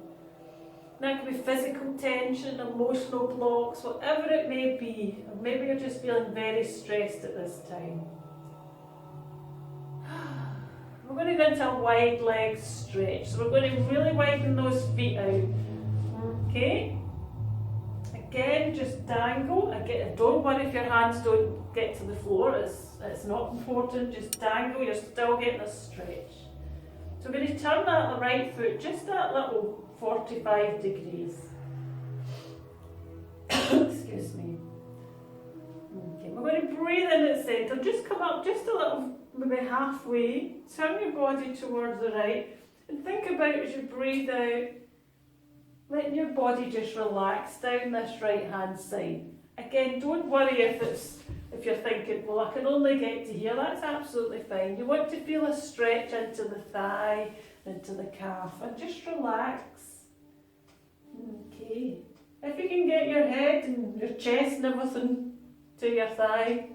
That could be physical tension, emotional blocks, whatever it may be. Or maybe you're just feeling very stressed at this time. We're going to go into a wide leg stretch. So we're going to really widen those feet out. Okay? Again, just dangle. Again, don't worry if your hands don't get to the floor. It's not important. Just dangle. You're still getting a stretch. So we're going to turn that right foot just that little 45 degrees. Excuse me. Okay, we're going to breathe in at centre. Just come up just a little, maybe halfway. Turn your body towards the right. And think about as you breathe out, letting your body just relax down this right hand side. Again, don't worry if you're thinking, well, I can only get to here. That's absolutely fine. You want to feel a stretch into the thigh, into the calf, and just relax. Okay. If you can get your head and your chest and everything to your thigh,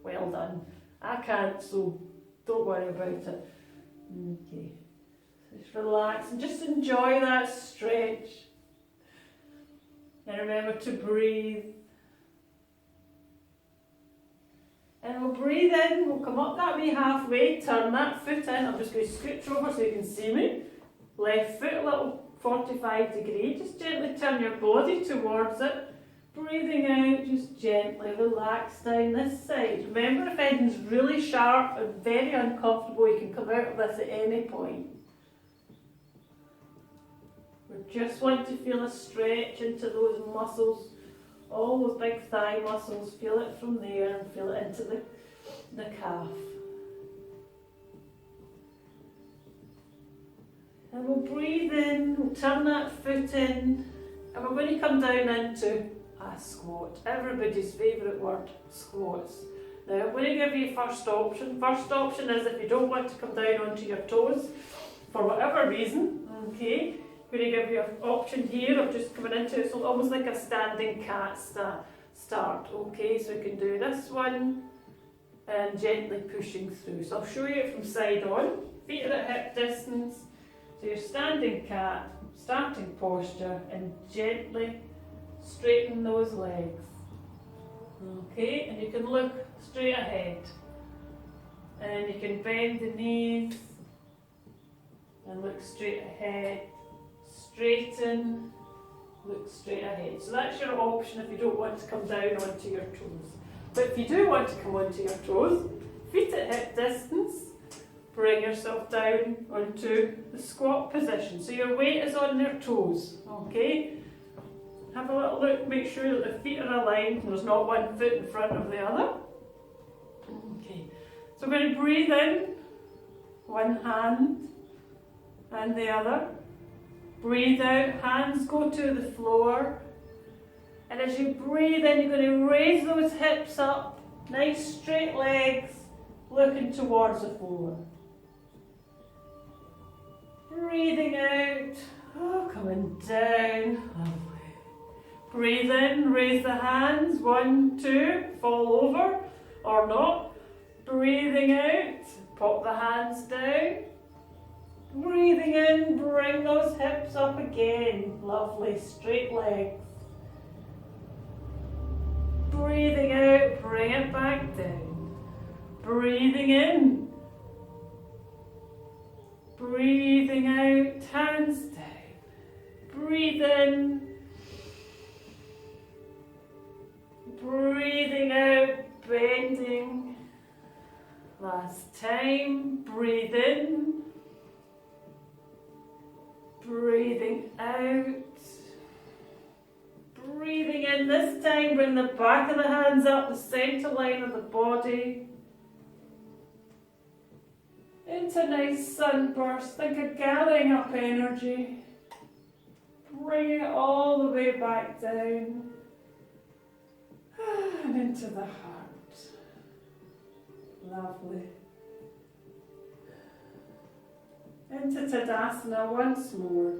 well done. I can't, so don't worry about it. Okay. Just relax and just enjoy that stretch. And remember to breathe. And we'll breathe in, we'll come up that way halfway, turn that foot in. I'm just going to scooch over so you can see me. Left foot a little 45 degree. Just gently turn your body towards it. Breathing out, just gently relax down this side. Remember, if anything's really sharp and very uncomfortable, you can come out of this at any point. We just want to feel a stretch into those muscles. All those big thigh muscles, feel it from there and feel it into the calf. And we'll breathe in, we'll turn that foot in, and we're going to come down into a squat. Everybody's favourite word, squats. Now I'm going to give you first option. First option is if you don't want to come down onto your toes, for whatever reason, okay, I'm going to give you an option here of just coming into it, so almost like a standing cat start. Okay, so you can do this one and gently pushing through. So I'll show you it from side on. Feet are at hip distance. So you're standing cat, starting posture, and gently straighten those legs. Okay, and you can look straight ahead. And you can bend the knees and look straight ahead. Straighten, look straight ahead. So that's your option if you don't want to come down onto your toes. But if you do want to come onto your toes, feet at hip distance, bring yourself down onto the squat position. So your weight is on your toes, okay? Have a little look, make sure that the feet are aligned and there's not one foot in front of the other. Okay, so we're going to breathe in, one hand and the other. Breathe out, hands go to the floor. And as you breathe in, you're going to raise those hips up, nice straight legs, looking towards the floor. Breathing out, coming down, lovely. Breathe in, raise the hands, 1, 2, fall over or not. Breathing out, pop the hands down. Breathing in, bring those hips up again, lovely, straight legs. Breathing out, bring it back down. Breathing in. Breathing out, hands down. Breathe in. Breathing out, bending. Last time, breathe in. Breathing out. Breathing in, this time bring the back of the hands up, the centre line of the body. Into a nice sunburst, think of gathering up energy. Bring it all the way back down. And into the heart. Lovely. Into Tadasana once more.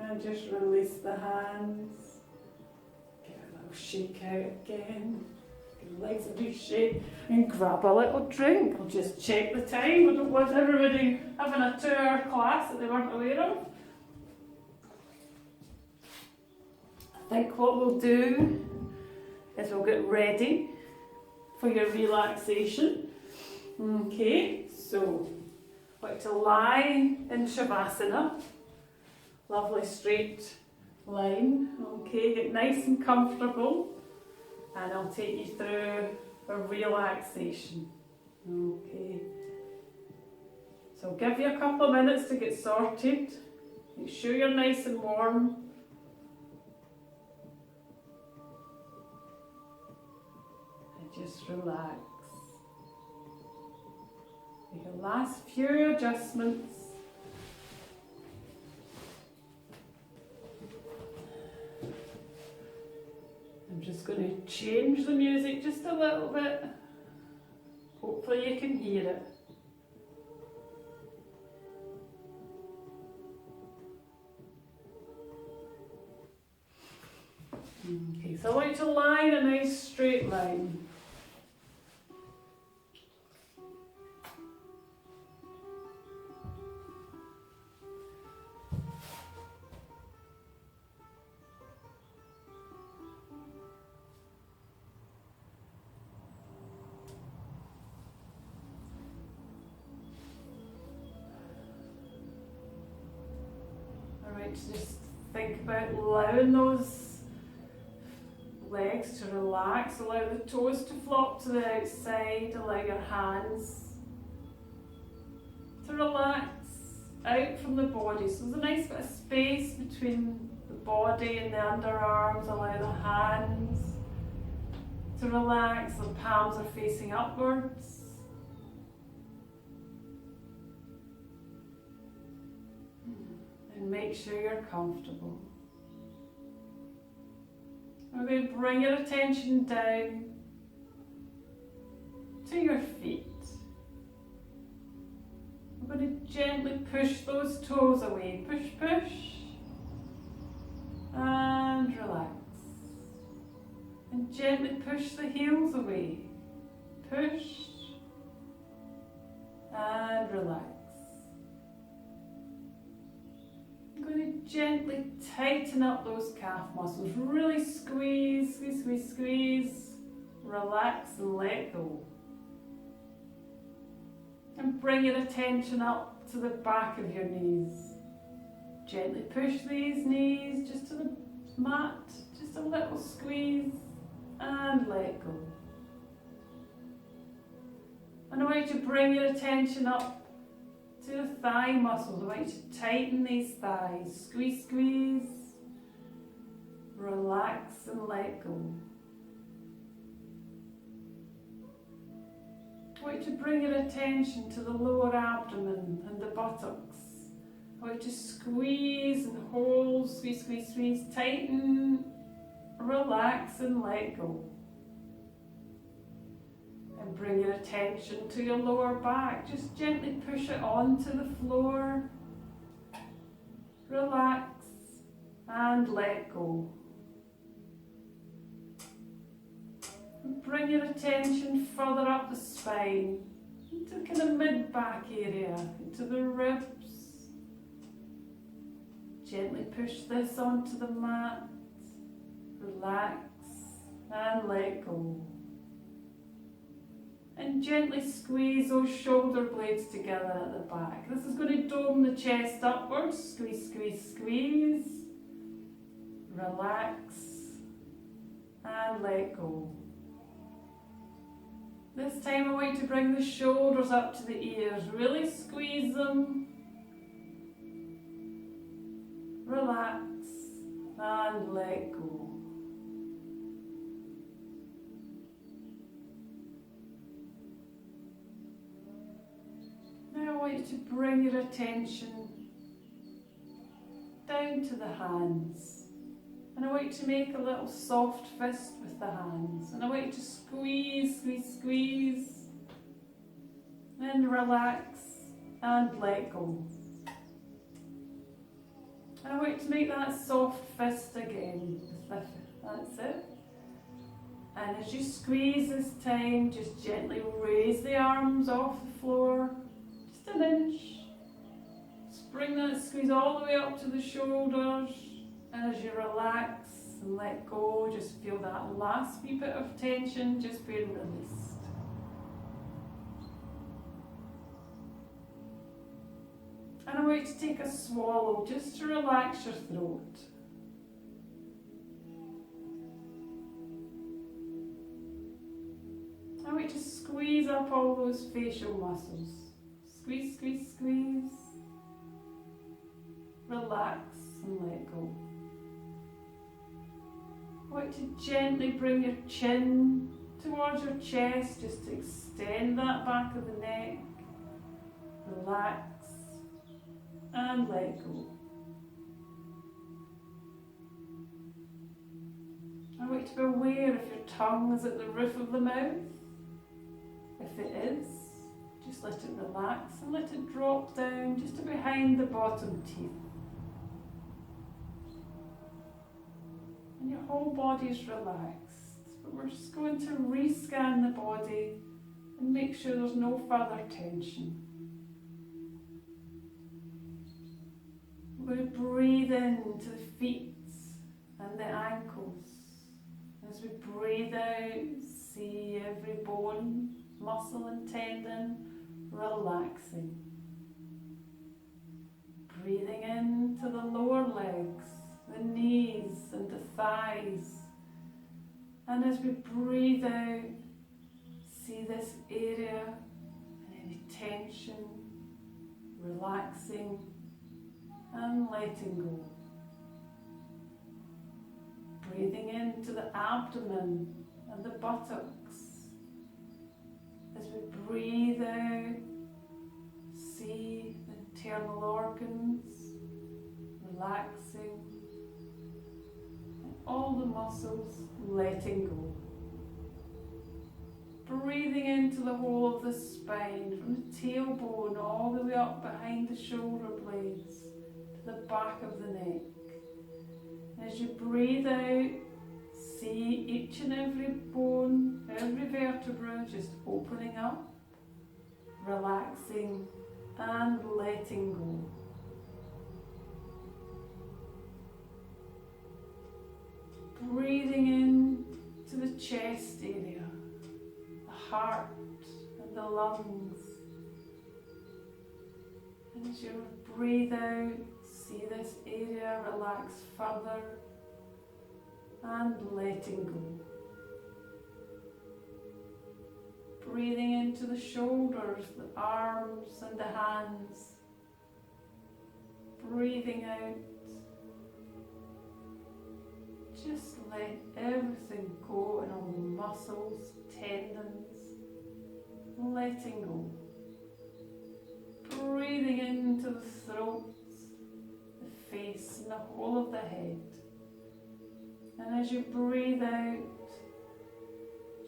And just release the hands. Give a little shake out again. Give the legs a wee shake and grab a little drink. I'll just check the time. I don't want everybody having a 2-hour class that they weren't aware of. I think what we'll do is we'll get ready for your relaxation. Okay, so like to lie in Shavasana. Lovely straight line. Okay, get nice and comfortable and I'll take you through a relaxation. Okay, so I'll give you a couple of minutes to get sorted. Make sure you're nice and warm. And just relax. Make a last few adjustments. I'm just going to change the music just a little bit. Hopefully you can hear it. Okay, so I want you to lie in a nice straight line. Just think about allowing those legs to relax, allow the toes to flop to the outside, allow your hands to relax out from the body. So there's a nice bit of space between the body and the underarms. Allow the hands to relax, the palms are facing upwards. And make sure you're comfortable. We're going to bring your attention down to your feet. We're going to gently push those toes away. Push, push. And relax. And gently push the heels away. Push. And relax. I'm going to gently tighten up those calf muscles. Really squeeze, squeeze, squeeze, squeeze. Relax and let go. And bring your attention up to the back of your knees. Gently push these knees just to the mat. Just a little squeeze and let go. And I want you to bring your attention up to the thigh muscles. I want you to tighten these thighs. Squeeze, squeeze. Relax and let go. I want you to bring your attention to the lower abdomen and the buttocks. I want you to squeeze and hold, squeeze, squeeze, squeeze, tighten, relax and let go. And bring your attention to your lower back. Just gently push it onto the floor. Relax and let go. And bring your attention further up the spine, into kind of mid-back area, into the ribs. Gently push this onto the mat. Relax and let go. And gently squeeze those shoulder blades together at the back. This is going to dome the chest upwards. Squeeze, squeeze, squeeze. Relax and let go. This time I want you to bring the shoulders up to the ears. Really squeeze them. Relax and let go. Now I want you to bring your attention down to the hands. And I want you to make a little soft fist with the hands. And I want you to squeeze, squeeze, squeeze. And relax and let go. And I want you to make that soft fist again. That's it. And as you squeeze this time, just gently raise the arms off the floor. Just an inch. Just bring that squeeze all the way up to the shoulders. And as you relax and let go, just feel that last wee bit of tension just being released. And I want you to take a swallow just to relax your throat. I want you to squeeze up all those facial muscles. Squeeze, squeeze, squeeze. Relax and let go. I want you to gently bring your chin towards your chest, just to extend that back of the neck. Relax and let go. I want you to be aware if your tongue is at the roof of the mouth. If it is, just let it relax and let it drop down just to behind the bottom teeth. And your whole body is relaxed, but we're just going to rescan the body and make sure there's no further tension. We're going to breathe into the feet and the ankles. As we breathe out, see every bone, muscle and tendon relaxing. Breathing into the lower legs, the knees and the thighs. And as we breathe out, see this area and any tension relaxing and letting go. Breathing into the abdomen and the buttocks. As we breathe out, see the internal organs relaxing. All the muscles letting go. Breathe breathing into the whole of the spine, from the tailbone all the way up behind the shoulder blades to the back of the neck. As you breathe out, see each and every bone, every vertebra just opening up, relaxing and letting go. Breathing in to the chest area, the heart and the lungs. And as you breathe out, see this area relax further and letting go. Breathing into the shoulders, the arms and the hands. Breathing out. Just let everything go in all the muscles, tendons, letting go. Breathing into the throat, the face and the whole of the head. And as you breathe out,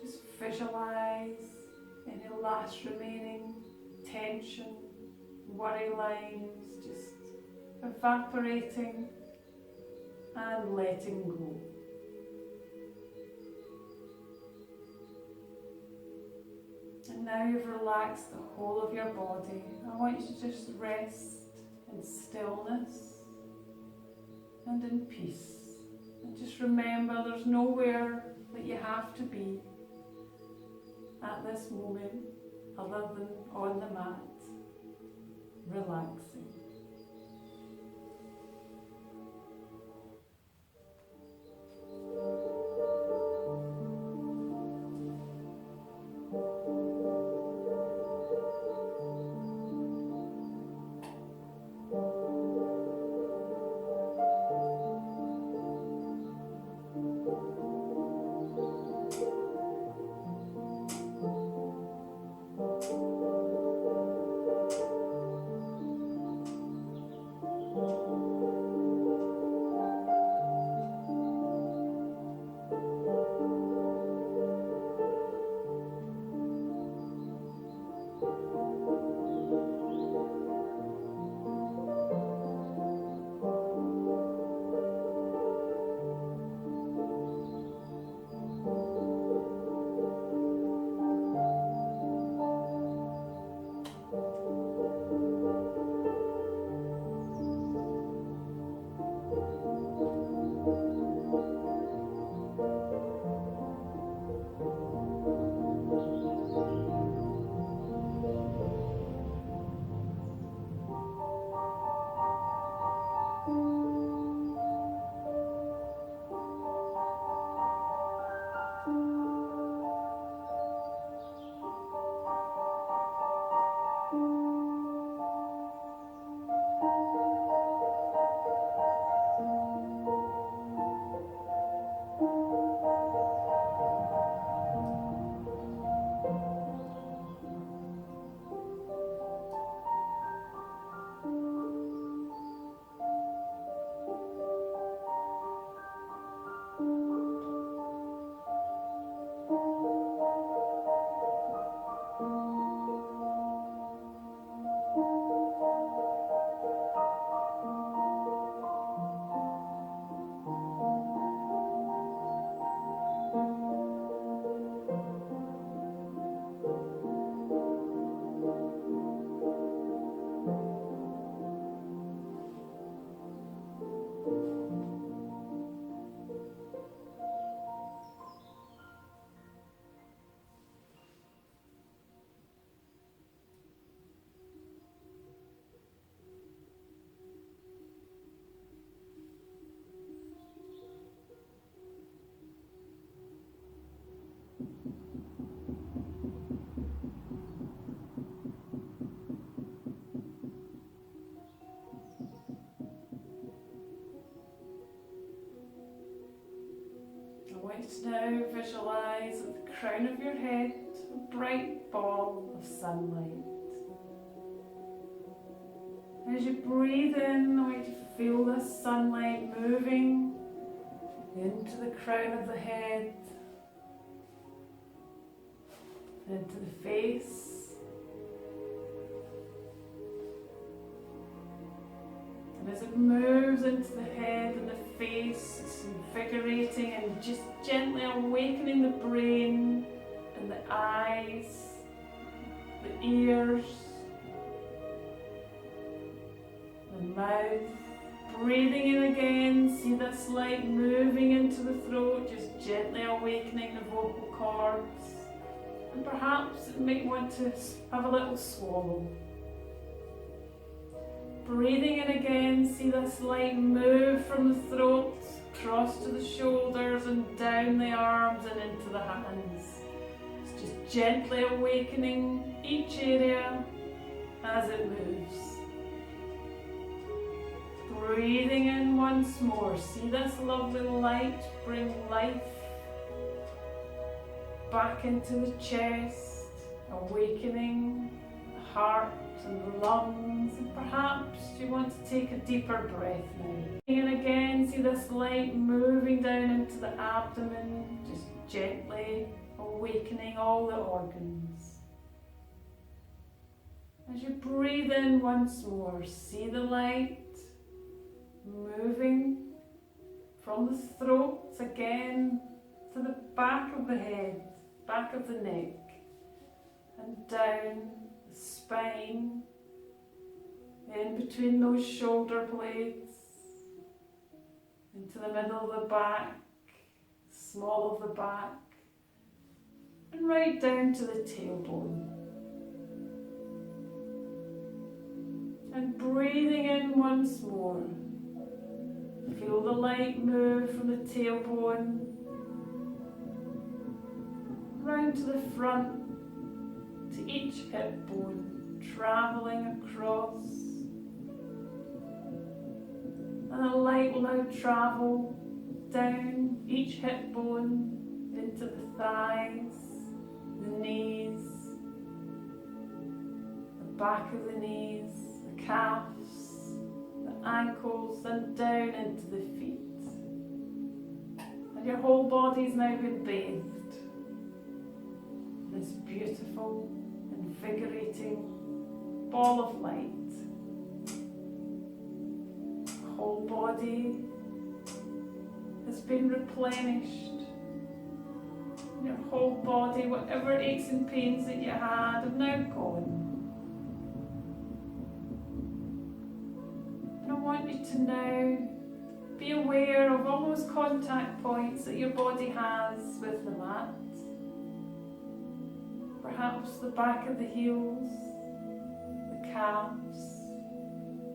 just visualize any last remaining tension, worry lines, just evaporating and letting go. And now you've relaxed the whole of your body. I want you to just rest in stillness and in peace. And just remember there's nowhere that you have to be at this moment other than on the mat, relaxing. Now visualise at the crown of your head a bright ball of sunlight. As you breathe in, I want you to feel the sunlight moving into the crown of the head. and into the face. And as it moves into the head and the face, it's invigorating and just gently awakening the brain and the eyes, the ears, the mouth. Breathing in again, see this light moving into the throat, just gently awakening the vocal cords. And perhaps you might want to have a little swallow. Breathing in again, see this light move from the throat, across to the shoulders and down the arms and into the hands. It's just gently awakening each area as it moves. Breathing in once more, see this lovely light bring life back into the chest, awakening the heart and the lungs, and perhaps you want to take a deeper breath now. And again, see this light moving down into the abdomen, just gently awakening all the organs. As you breathe in once more, see the light moving from the throat again to the back of the head, back of the neck, and down the spine, in between those shoulder blades, into the middle of the back, small of the back, and right down to the tailbone. And breathing in once more. Feel the light move from the tailbone round to the front, to each hip bone, travelling across. And the light will now travel down each hip bone into the thighs, the knees, the back of the knees, the calves, the ankles, and down into the feet. And your whole body's now been bathed in this beautiful, invigorating ball of light. The whole body has been replenished. Your whole body, whatever aches and pains that you had, have now gone. I want you to now be aware of all those contact points that your body has with the mat. Perhaps the back of the heels, the calves,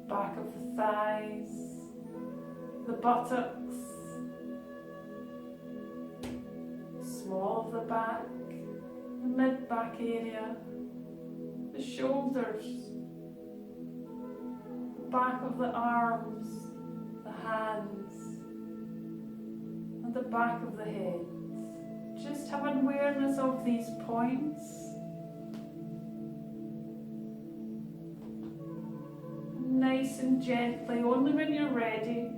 back of the thighs, the buttocks, small of the back, the mid-back area, the shoulders, back of the arms, the hands, and the back of the head. Just have an awareness of these points. Nice and gently, only when you're ready,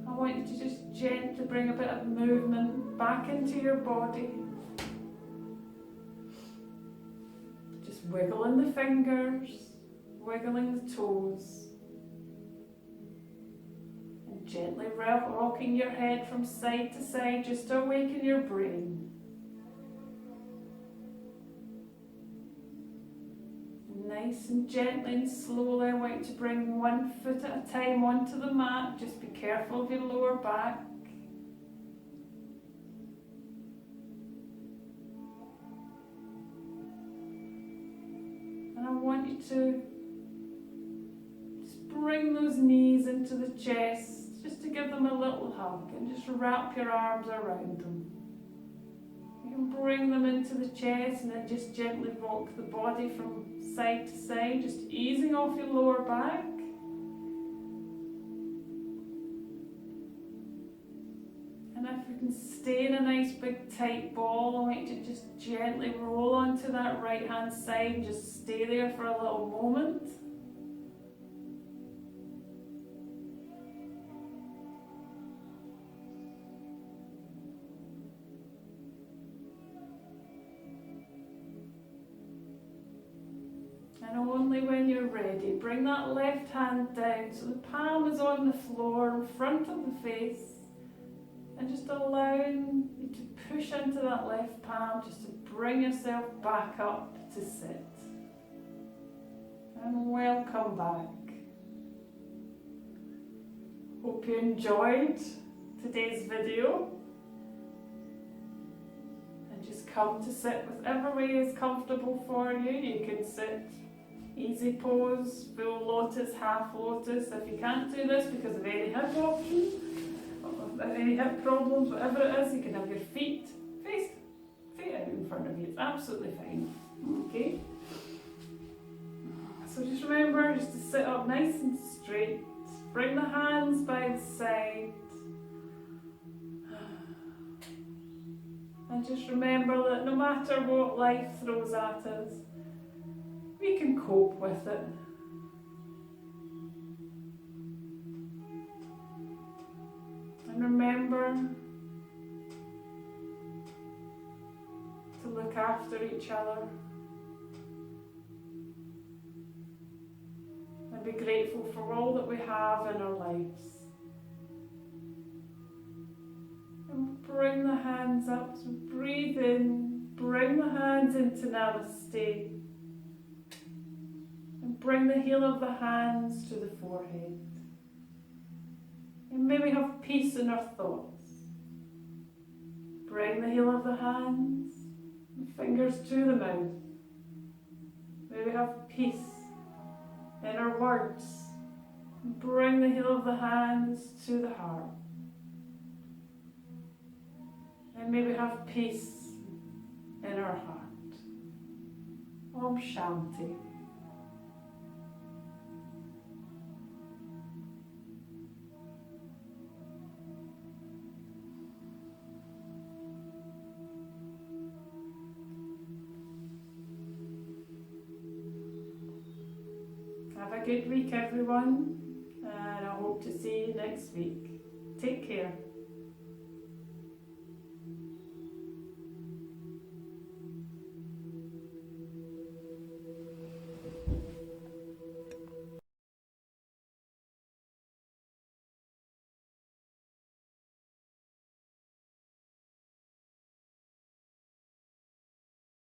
I want you to just gently bring a bit of movement back into your body. Just wiggling the fingers, wiggling the toes, and gently rocking your head from side to side just to awaken your brain. Nice and gently and slowly, I want you to bring one foot at a time onto the mat. Just be careful of your lower back. And I want you to bring those knees into the chest, just to give them a little hug, and just wrap your arms around them. You can bring them into the chest and then just gently rock the body from side to side, just easing off your lower back. And if you can stay in a nice big tight ball, I want you to just gently roll onto that right hand side and just stay there for a little moment. And only when you're ready, bring that left hand down so the palm is on the floor in front of the face. And just allowing you to push into that left palm just to bring yourself back up to sit. And welcome back. Hope you enjoyed today's video. And just come to sit whichever way is comfortable for you. You can sit easy pose, full lotus, half lotus. If you can't do this because of any hip options, any hip problems, whatever it is, you can have your feet out in front of you. It's absolutely fine. Okay? So just remember just to sit up nice and straight. Bring the hands by the side. And just remember that no matter what life throws at us, we can cope with it. And remember to look after each other and be grateful for all that we have in our lives. And bring the hands up, so breathe in, bring the hands into Namaste, and bring the heel of the hands to the forehead. And may we have peace in our thoughts. Bring the heel of the hands, the fingers to the mouth. May we have peace in our words. Bring the heel of the hands to the heart. And may we have peace in our heart. Om Shanti. Have a good week, everyone, and I hope to see you next week. Take care.